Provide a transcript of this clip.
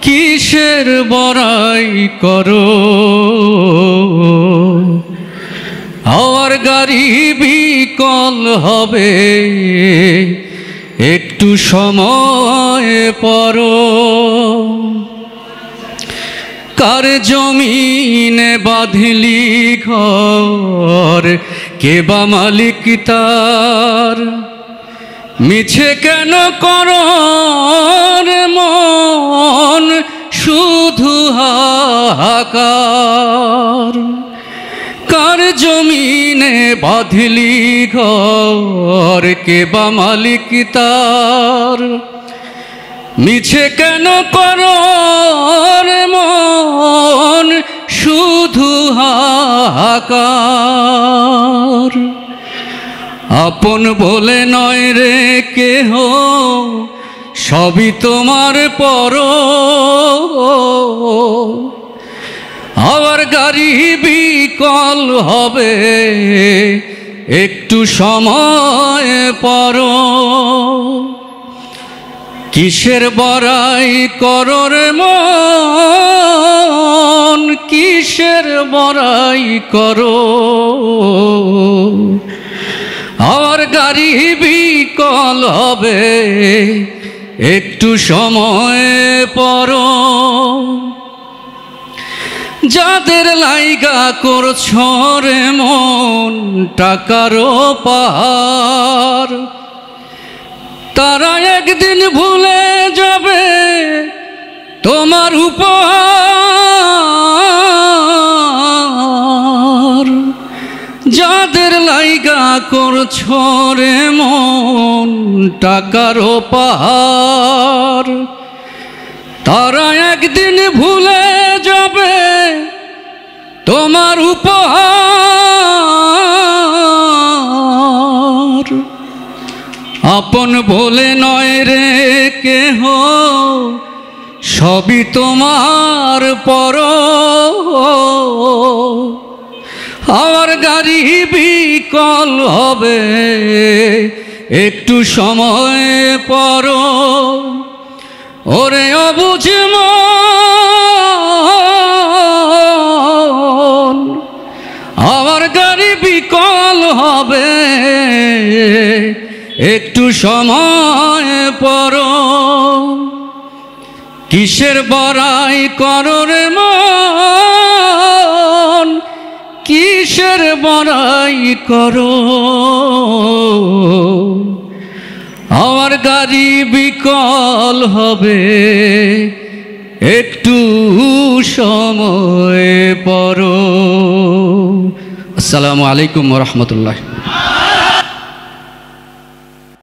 কিসের বড়াই করো আর গাড়ি বিকল হবে একটু সময় পরো। কার জমিনে বাঁধলি ঘর কে বা মালিক তার, মিছে কেন করো মন শুধু হাহাকার। কার জমিনে বাঁধলি ঘর কে বা মালিক তার, মিছে কেন করো মন শুধু হাহাকার। আপন বলে নয় রে কেহ সবই তোমার পর, আবার গাড়ি বিকল হবে একটু সময় পর। কিসের বড়াই করো রে মন, কিসের বড়াই করো আর গাড়ি বিকল হবে একটু সময় পর। যাদের লাইগা করছো রে মন টাকারও পাহাড়, তারা একদিন ভুলে যাবে তোমার উপহার। যাদের লাইগা করছো রে মন টাকারও পাহাড়, তারা একদিন ভুলে যাবে তোমার উপহার। আপন বলে নয় রে কেহ সবই তোমার পর, আর গাড়ি বিকল হবে একটু সময় পর। ওরে অবুঝ মন আমার গাড়ি বিকল হবে একটু সময় পর। কিসের বড়াই করো রে মন, কিসের বড়াই করো আমার গাড়ি বিকল হবে একটু সময় পর। আসসালামু আলাইকুম ওয়া রাহমাতুল্লাহ।